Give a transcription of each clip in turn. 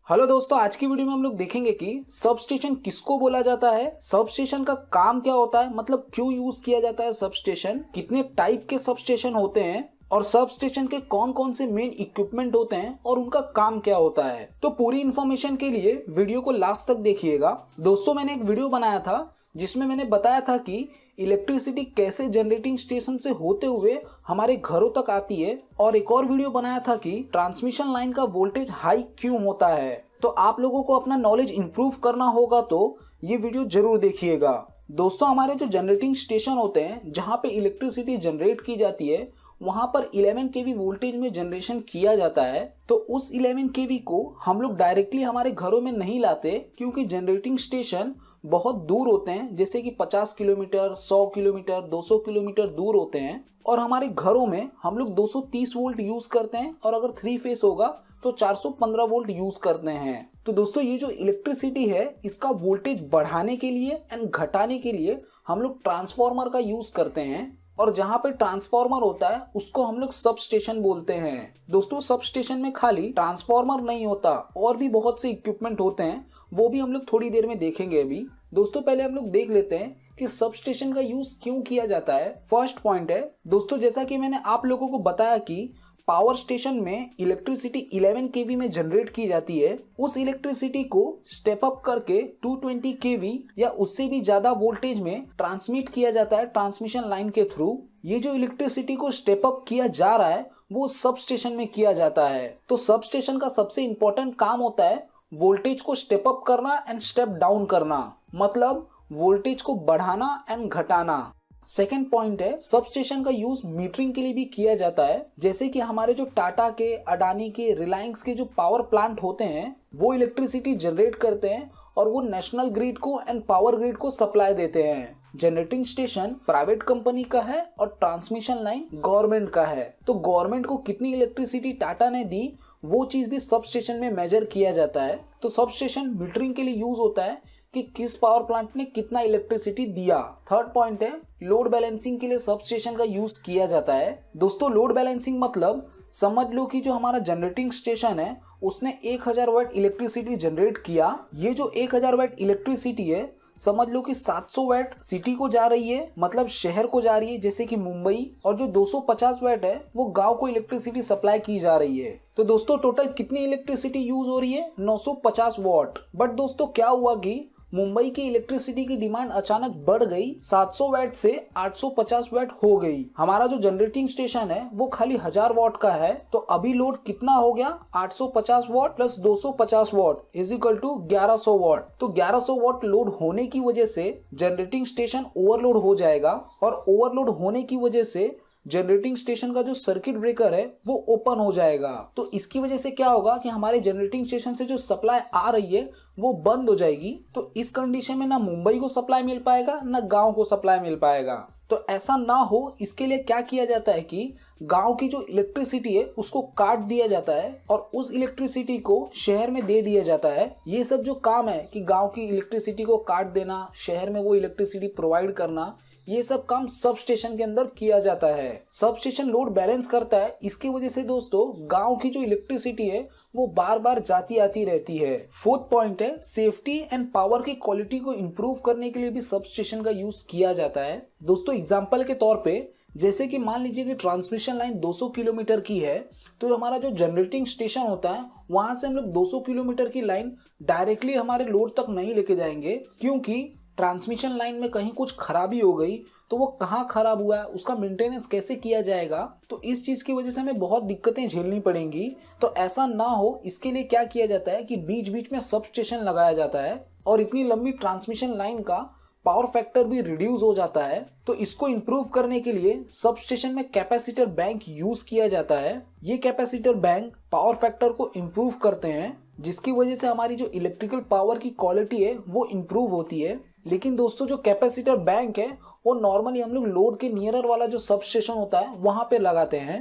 Hello दोस्तों, आज की वीडियो में हम लोग देखेंगे कि सब स्टेशन किसको बोला जाता है, सब स्टेशन का काम क्या होता है, मतलब क्यों यूज किया जाता है सब स्टेशन, कितने टाइप के सब स्टेशन होते हैं और सब स्टेशन के कौन कौन से मेन इक्विपमेंट होते हैं और उनका काम क्या होता है। तो पूरी इन्फॉर्मेशन के लिए वीडियो को लास्ट तक देखिएगा। दोस्तों, मैंने एक वीडियो बनाया था जिसमें मैंने बताया था कि इलेक्ट्रिसिटी कैसे जनरेटिंग स्टेशन से होते हुए हमारे घरों तक आती है, और एक और वीडियो बनाया था कि ट्रांसमिशन लाइन का वोल्टेज हाई क्यों होता है। तो आप लोगों को अपना नॉलेज इंप्रूव करना होगा तो ये वीडियो जरूर देखिएगा। दोस्तों, हमारे जो जनरेटिंग स्टेशन होते हैं जहाँ पे इलेक्ट्रिसिटी जनरेट की जाती है वहां पर 11 केवी वोल्टेज में जनरेशन किया जाता है। तो उस 11 केवी को हम लोग डायरेक्टली हमारे घरों में नहीं लाते, क्योंकि जनरेटिंग स्टेशन बहुत दूर होते हैं, जैसे कि 50 किलोमीटर, 100 किलोमीटर, 200 किलोमीटर दूर होते हैं। और हमारे घरों में हम लोग 230 वोल्ट यूज करते हैं, और अगर 3 फेस होगा तो 415 वोल्ट यूज करते हैं। तो दोस्तों, ये जो इलेक्ट्रिसिटी है इसका वोल्टेज बढ़ाने के लिए एंड घटाने के लिए हम लोग ट्रांसफार्मर का यूज करते हैं, और जहां पे ट्रांसफार्मर होता है उसको हम लोग सब स्टेशन बोलते हैं। दोस्तों, सब स्टेशन में खाली ट्रांसफार्मर नहीं होता, और भी बहुत से इक्विपमेंट होते हैं, वो भी हम लोग थोड़ी देर में देखेंगे। अभी दोस्तों पहले हम लोग देख लेते हैं कि सब स्टेशन का यूज क्यों किया जाता है। फर्स्ट पॉइंट है दोस्तों, जैसा कि मैंने आप लोगों को बताया कि पावर स्टेशन में इलेक्ट्रिसिटी 11 केवी में जनरेट की जाती है। उस इलेक्ट्रिसिटी को स्टेप अप करके 220 केवी या उससे भी ज्यादा वोल्टेज में ट्रांसमिट किया जाता है ट्रांसमिशन लाइन के थ्रू। ये जो इलेक्ट्रिसिटी को स्टेप अप किया जा रहा है वो सब स्टेशन में किया जाता है। तो सब स्टेशन का सबसे इंपॉर्टेंट काम होता है वोल्टेज को स्टेप अप करना एंड स्टेप डाउन करना, मतलब वोल्टेज को बढ़ाना एंड घटाना। सेकेंड पॉइंट है, सब स्टेशन का यूज मीटरिंग के लिए भी किया जाता है। जैसे कि हमारे जो टाटा के, अडानी के, रिलायंस के जो पावर प्लांट होते हैं वो इलेक्ट्रिसिटी जनरेट करते हैं और वो नेशनल ग्रिड को एंड पावर ग्रिड को सप्लाई देते हैं। जनरेटिंग स्टेशन प्राइवेट कंपनी का है और ट्रांसमिशन लाइन गवर्नमेंट का है। तो गवर्नमेंट को कितनी इलेक्ट्रिसिटी टाटा ने दी वो चीज भी सब स्टेशन में मेजर किया जाता है। तो सब स्टेशन मीटरिंग के लिए यूज होता है कि किस पावर प्लांट ने कितना इलेक्ट्रिसिटी दिया। थर्ड पॉइंट है, लोड बैलेंसिंग के लिए सब स्टेशन का यूज किया जाता है। दोस्तों, लोड बैलेंसिंग मतलब समझ लो कि जो हमारा जनरेटिंग स्टेशन है उसने 1000 वाट इलेक्ट्रिसिटी जनरेट किया। ये जो 1000 वाट इलेक्ट्रिसिटी है समझ लो कि 700 वाट सिटी को जा रही है, मतलब शहर को जा रही है जैसे कि मुंबई, और जो 250 वाट है वो गांव को इलेक्ट्रिसिटी सप्लाई की जा रही है। तो दोस्तों टोटल कितनी इलेक्ट्रिसिटी यूज हो रही है? 950 वाट। बट दोस्तों क्या हुआ कि मुंबई की इलेक्ट्रिसिटी की डिमांड अचानक बढ़ गई, 700 वाट से 850 वाट हो गई। हमारा जो जनरेटिंग स्टेशन है वो खाली 1000 वाट का है, तो अभी लोड कितना हो गया? 850 watt plus 250 watt is equal to 1100 watt. तो 1100 वाट लोड होने की वजह से जनरेटिंग स्टेशन ओवरलोड हो जाएगा, और ओवरलोड होने की वजह से जनरेटिंग स्टेशन का जो सर्किट ब्रेकर है वो ओपन हो जाएगा। तो इसकी वजह से क्या होगा कि हमारे जनरेटिंग स्टेशन से जो सप्लाई आ रही है वो बंद हो जाएगी। तो इस कंडीशन में ना मुंबई को सप्लाई मिल पाएगा ना गांव को सप्लाई मिल पाएगा। तो ऐसा ना हो इसके लिए क्या किया जाता है कि गांव की जो इलेक्ट्रिसिटी है उसको काट दिया जाता है और उस इलेक्ट्रिसिटी को शहर में दे दिया जाता है। ये सब जो काम है कि गांव की इलेक्ट्रिसिटी को काट देना, शहर में वो इलेक्ट्रिसिटी प्रोवाइड करना, ये सब काम सब स्टेशन के अंदर किया जाता है। सब स्टेशन लोड बैलेंस करता है। इसकी वजह से दोस्तों गांव की जो इलेक्ट्रिसिटी है वो बार बार जाती आती रहती है। फोर्थ पॉइंट है, सेफ्टी एंड पावर की क्वालिटी को इंप्रूव करने के लिए भी सब स्टेशन का यूज किया जाता है। दोस्तों एग्जांपल के तौर पे जैसे कि मान लीजिए कि ट्रांसमिशन लाइन 200 किलोमीटर की है, तो हमारा जो जनरेटिंग स्टेशन होता है वहां से हम लोग 200 किलोमीटर की लाइन डायरेक्टली हमारे लोड तक नहीं लेके जाएंगे, क्योंकि ट्रांसमिशन लाइन में कहीं कुछ खराबी हो गई तो वो कहाँ खराब हुआ है, उसका मेंटेनेंस कैसे किया जाएगा, तो इस चीज की वजह से हमें बहुत दिक्कतें झेलनी पड़ेंगी। तो ऐसा ना हो इसके लिए क्या किया जाता है कि बीच बीच में सब स्टेशन लगाया जाता है, और इतनी लंबी ट्रांसमिशन लाइन का पावर फैक्टर भी रिड्यूस हो जाता है। तो इसको इंप्रूव करने के लिए सब स्टेशन में कैपेसिटर बैंक यूज किया जाता है। ये कैपेसिटर बैंक पावर फैक्टर को इंप्रूव करते हैं, जिसकी वजह से हमारी जो इलेक्ट्रिकल पावर की क्वालिटी है वो इंप्रूव होती है। लेकिन दोस्तों जो कैपेसिटर बैंक है वो नॉर्मली हम लोग लोड के नियरर वाला जो सब स्टेशन होता है वहां पे लगाते हैं।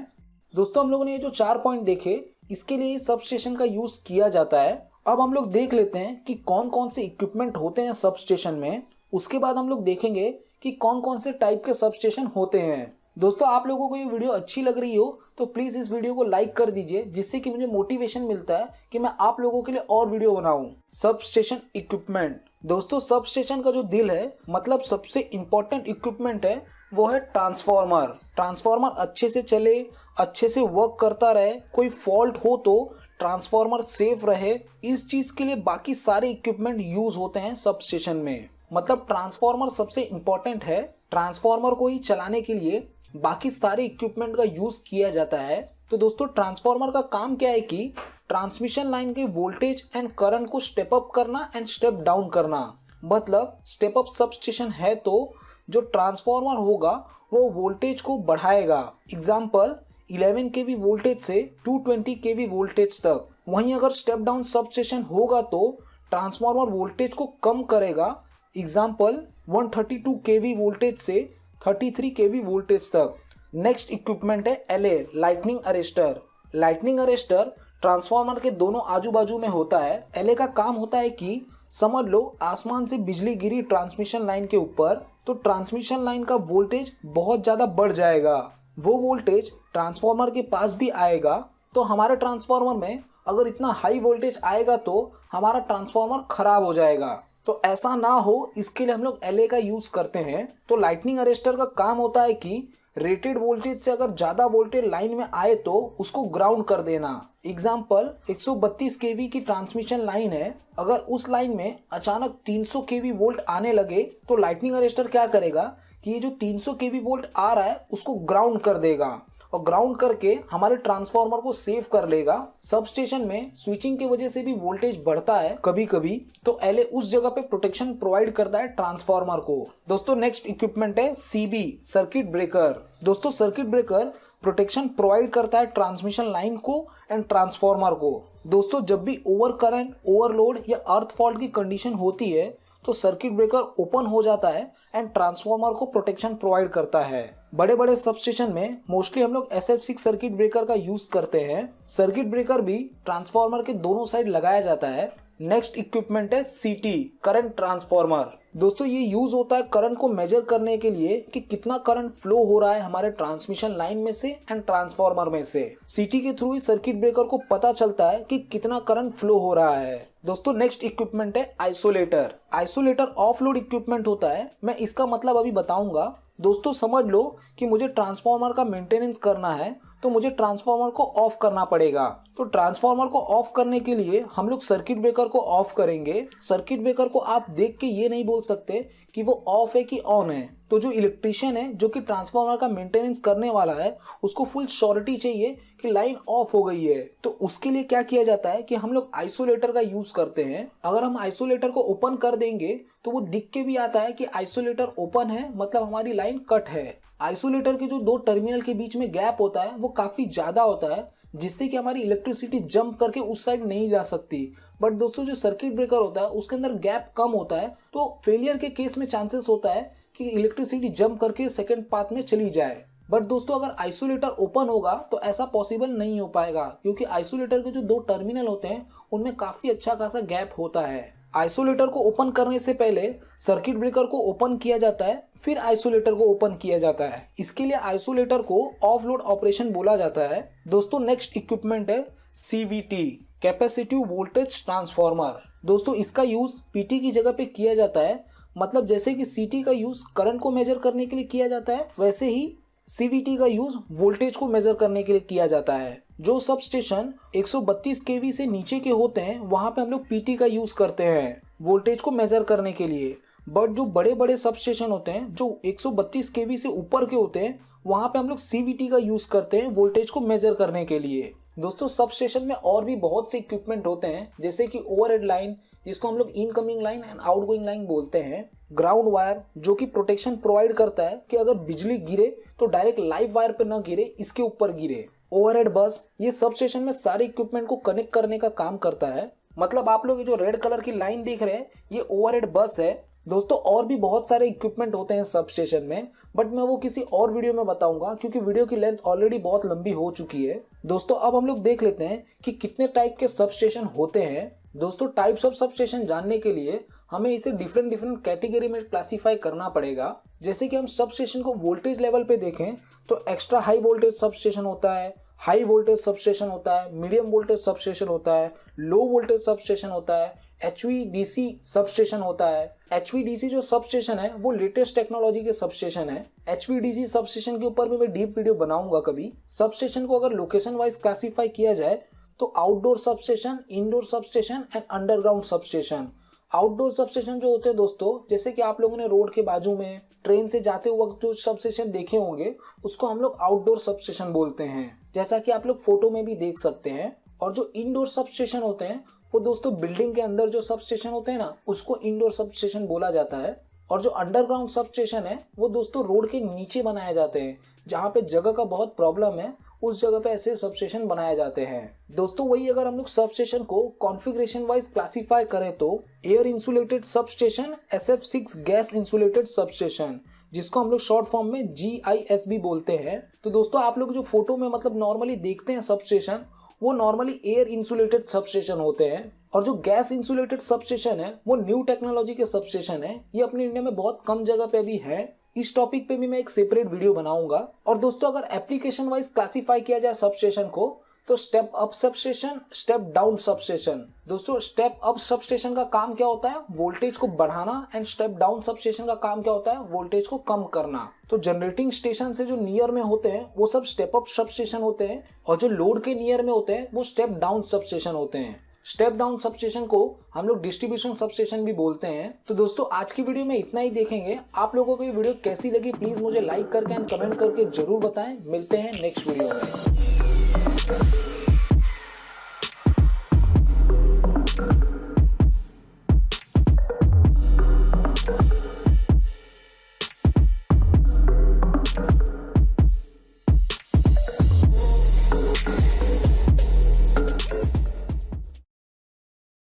दोस्तों हम लोगों ने ये जो 4 पॉइंट देखे इसके लिए सब स्टेशन का यूज किया जाता है। अब हम लोग देख लेते हैं कि कौन कौन से इक्विपमेंट होते हैं सब स्टेशन में। उसके बाद हम लोग देखेंगे कि कौन कौन से टाइप के सब स्टेशन होते हैं। दोस्तों आप लोगों को ये वीडियो अच्छी लग रही हो तो प्लीज इस वीडियो को लाइक कर दीजिए, जिससे कि मुझे मोटिवेशन मिलता है कि मैं आप लोगों के लिए और वीडियो बनाऊं। Sub station equipment. दोस्तों सब स्टेशन का जो दिल है, मतलब सबसे इंपॉर्टेंट इक्विपमेंट है, वो है ट्रांसफार्मर। ट्रांसफार्मर अच्छे से चले, अच्छे से वर्क करता रहे, कोई फॉल्ट हो तो ट्रांसफार्मर सेफ रहे, इस चीज के लिए बाकी सारे इक्विपमेंट यूज होते हैं सब स्टेशन में। मतलब ट्रांसफार्मर सबसे इंपॉर्टेंट है। ट्रांसफार्मर को ही चलाने के लिए बाकी सारे इक्विपमेंट का यूज किया जाता है। तो दोस्तों ट्रांसफार्मर का काम क्या है कि ट्रांसमिशन लाइन के वोल्टेज एंड करंट को स्टेप अप करना एंड स्टेप डाउन करना। मतलब स्टेप अप सब स्टेशन है तो जो ट्रांसफार्मर होगा वो वोल्टेज को बढ़ाएगा, एग्जाम्पल 11 kV वोल्टेज से 220 kV वोल्टेज तक। वहीं अगर स्टेप डाउन सब स्टेशन होगा तो ट्रांसफार्मर वोल्टेज को कम करेगा, एग्जाम्पल 132 kV वोल्टेज से 33 kV वोल्टेज तक। नेक्स्ट इक्विपमेंट है LA lightning arrester. Lightning arrester transformer के दोनों आजू बाजू में होता है। LA का काम होता है कि समझ लो आसमान से बिजली गिरी ट्रांसमिशन लाइन के ऊपर, तो ट्रांसमिशन लाइन का वोल्टेज बहुत ज्यादा बढ़ जाएगा। वो वोल्टेज ट्रांसफार्मर के पास भी आएगा, तो हमारे ट्रांसफार्मर में अगर इतना हाई वोल्टेज आएगा तो हमारा ट्रांसफार्मर खराब हो जाएगा। तो ऐसा ना हो इसके लिए हम लोग LA का यूज करते हैं। तो लाइटनिंग अरेस्टर का काम होता है कि रेटेड वोल्टेज से अगर ज्यादा वोल्टेज लाइन में आए तो उसको ग्राउंड कर देना। एग्जाम्पल 132 kV की ट्रांसमिशन लाइन है, अगर उस लाइन में अचानक 300 kV वोल्ट आने लगे तो लाइटनिंग अरेस्टर क्या करेगा कि ये जो 300 kV वोल्ट आ रहा है उसको ग्राउंड कर देगा, और ग्राउंड करके हमारे ट्रांसफार्मर को सेव कर लेगा। सब स्टेशन में स्विचिंग की वजह से भी वोल्टेज बढ़ता है कभी कभी, तो LA उस जगह पे प्रोटेक्शन प्रोवाइड करता है ट्रांसफार्मर को। दोस्तों नेक्स्ट इक्विपमेंट है CB सर्किट ब्रेकर। दोस्तों सर्किट ब्रेकर प्रोटेक्शन प्रोवाइड करता है ट्रांसमिशन लाइन को एंड ट्रांसफार्मर को। दोस्तों जब भी ओवर करंट, ओवरलोड या अर्थ फॉल्ट की कंडीशन होती है तो सर्किट ब्रेकर ओपन हो जाता है एंड ट्रांसफार्मर को प्रोटेक्शन प्रोवाइड करता है। बड़े बड़े सबस्टेशन में मोस्टली हम लोग SF6 सर्किट ब्रेकर का यूज करते हैं। सर्किट ब्रेकर भी ट्रांसफार्मर के दोनों साइड लगाया जाता है। नेक्स्ट इक्विपमेंट है CT करंट ट्रांसफार्मर। दोस्तों ये यूज होता है करंट को मेजर करने के लिए कि कितना करंट फ्लो हो रहा है हमारे ट्रांसमिशन लाइन में से एंड ट्रांसफार्मर में से। CT के थ्रू ही सर्किट ब्रेकर को पता चलता है कि कितना करंट फ्लो हो रहा है। दोस्तों नेक्स्ट इक्विपमेंट है isolator. Isolator of load equipment होता है, मैं इसका मतलब अभी बताऊंगा। दोस्तों समझ लो कि मुझे ट्रांसफार्मर का मेंटेनेंस करना है तो मुझे ट्रांसफार्मर को ऑफ करना पड़ेगा। तो ट्रांसफार्मर को ऑफ करने के लिए हम लोग सर्किट ब्रेकर को ऑफ करेंगे। सर्किट ब्रेकर को आप देख के ये नहीं बोल सकते कि वो ऑफ है कि ऑन है। तो जो इलेक्ट्रिशियन है जो कि ट्रांसफार्मर का मेंटेनेंस करने वाला है उसको फुल श्योरिटी चाहिए कि लाइन ऑफ हो गई है। तो उसके लिए क्या किया जाता है कि हम लोग आइसोलेटर का यूज करते हैं। अगर हम आइसोलेटर को ओपन कर देंगे तो वो दिख के भी आता है कि आइसोलेटर ओपन है, मतलब हमारी लाइन कट है। आइसोलेटर के जो दो टर्मिनल के बीच में गैप होता है वो काफी ज्यादा होता है, जिससे कि हमारी इलेक्ट्रिसिटी जंप करके उस साइड नहीं जा सकती। बट दोस्तों जो सर्किट ब्रेकर होता है उसके अंदर गैप कम होता है, तो फेलियर के केस में चांसेस होता है कि इलेक्ट्रिसिटी जंप करके सेकंड पाथ में चली जाए। बट दोस्तों अगर आइसोलेटर ओपन होगा तो ऐसा पॉसिबल नहीं हो पाएगा, क्योंकि आइसोलेटर के जो दो टर्मिनल होते हैं उनमें काफी अच्छा खासा गैप होता है। आइसोलेटर को ओपन करने से पहले सर्किट ब्रेकर को ओपन किया जाता है, फिर आइसोलेटर को ओपन किया जाता है। इसके लिए आइसोलेटर को ऑफ लोड ऑपरेशन बोला जाता है। दोस्तों नेक्स्ट इक्विपमेंट है CVT कैपेसिटिव वोल्टेज ट्रांसफार्मर। दोस्तों इसका यूज PT की जगह पे किया जाता है। मतलब जैसे कि CT का यूज करंट को मेजर करने के लिए किया जाता है, वैसे ही CVT का यूज वोल्टेज को मेजर करने के लिए किया जाता है। जो सब स्टेशन 132 kV से नीचे के होते हैं वहां पे हम लोग PT का यूज करते हैं वोल्टेज को मेजर करने के लिए। बट जो बड़े बड़े सब स्टेशन होते हैं जो 132 kV से ऊपर के होते हैं वहां पे हम लोग CVT का यूज करते हैं वोल्टेज को मेजर करने के लिए। दोस्तों सब स्टेशन में और भी बहुत से इक्विपमेंट होते हैं, जैसे कि ओवरहेड लाइन जिसको हम लोग incoming line and outgoing line बोलते हैं, ग्राउंड वायर जो कि प्रोटेक्शन प्रोवाइड करता है कि अगर बिजली गिरे तो डायरेक्ट लाइव वायर पे न गिरे, इसके ऊपर गिरे, ओवरहेड बस, ये सब स्टेशन में सारे इक्विपमेंट को कनेक्ट करने का काम करता है। मतलब आप लोग ये जो रेड कलर की लाइन देख रहे हैं ये ओवरहेड बस है। दोस्तों और भी बहुत सारे इक्विपमेंट होते हैं सब स्टेशन में, बट मैं वो किसी और वीडियो में बताऊंगा क्योंकि वीडियो की लेंथ ऑलरेडी बहुत लंबी हो चुकी है। दोस्तों अब हम लोग देख लेते हैं कि कितने टाइप के सब स्टेशन होते हैं। दोस्तों टाइप्स ऑफ सब स्टेशन जानने के लिए हमें इसे डिफरेंट कैटेगरी में क्लासीफाई करना पड़ेगा। जैसे कि हम सब स्टेशन को वोल्टेज लेवल पे देखें तो extra high voltage sub station होता है, हाई वोल्टेज सब स्टेशन होता है, मीडियम वोल्टेज सब स्टेशन होता है, लो वोल्टेज सब स्टेशन होता है, HVDC सब स्टेशन होता है। HVDC जो सब स्टेशन है वो लेटेस्ट टेक्नोलॉजी के सब स्टेशन है। HVDC सब स्टेशन के ऊपर भी मैं डीप वीडियो बनाऊंगा कभी। सब स्टेशन को अगर लोकेशन वाइज क्लासीफाई किया जाए तो outdoor sub station, indoor sub station and underground sub station. Outdoor sub station जो होते हैं दोस्तों, जैसे कि आप लोगों ने रोड के बाजू में ट्रेन से जाते वक्त जो सब स्टेशन देखे होंगे उसको हम लोग आउटडोर सब स्टेशन बोलते हैं, जैसा कि आप लोग फोटो में भी देख सकते हैं। और जो इंडोर सब स्टेशन होते हैं वो दोस्तों बिल्डिंग के अंदर जो सब स्टेशन होते हैं ना, उसको इंडोर सब स्टेशन बोला जाता है। और जो अंडरग्राउंड सब स्टेशन है वो दोस्तों रोड के नीचे बनाए जाते हैं, जहाँ पे जगह का बहुत प्रॉब्लम है उस जगह पे ऐसे सब स्टेशन बनाए जाते हैं। दोस्तों वही अगर हम लोग सब स्टेशन को कॉन्फ़िगरेशन वाइज क्लासीफाई करें तो air insulated sub station, SF6 gas insulated sub station, जिसको हम लोग शॉर्ट फॉर्म में GIS भी बोलते हैं। तो दोस्तों आप लोग जो फोटो में मतलब नॉर्मली देखते हैं सब स्टेशन, वो normally air insulated sub station होते हैं। और जो गैस इंसुलेटेड सब स्टेशन है वो न्यू टेक्नोलॉजी के सब स्टेशन है। ये अपने इंडिया में बहुत कम जगह पे भी है। इस टॉपिक पे भी मैं एक सेपरेट वीडियो बनाऊंगा। और दोस्तों अगर एप्लीकेशन वाइज क्लासीफाई किया जाए सब स्टेशन को तो step up sub station, step down sub station. दोस्तों स्टेप अप सब स्टेशन का काम क्या होता है, वोल्टेज को बढ़ाना, and step down sub station का काम क्या होता है, वोल्टेज को कम करना। तो जनरेटिंग स्टेशन से जो नियर में होते हैं वो सब स्टेप अप सब स्टेशन होते हैं, और जो लोड के नियर में होते हैं वो स्टेप डाउन सब स्टेशन होते हैं। स्टेप डाउन सब स्टेशन को हम लोग डिस्ट्रीब्यूशन सब स्टेशन भी बोलते हैं। तो दोस्तों आज की वीडियो में इतना ही देखेंगे। आप लोगों को ये वीडियो कैसी लगी प्लीज मुझे लाइक करके एंड कमेंट करके जरूर बताएं। मिलते हैं नेक्स्ट वीडियो में।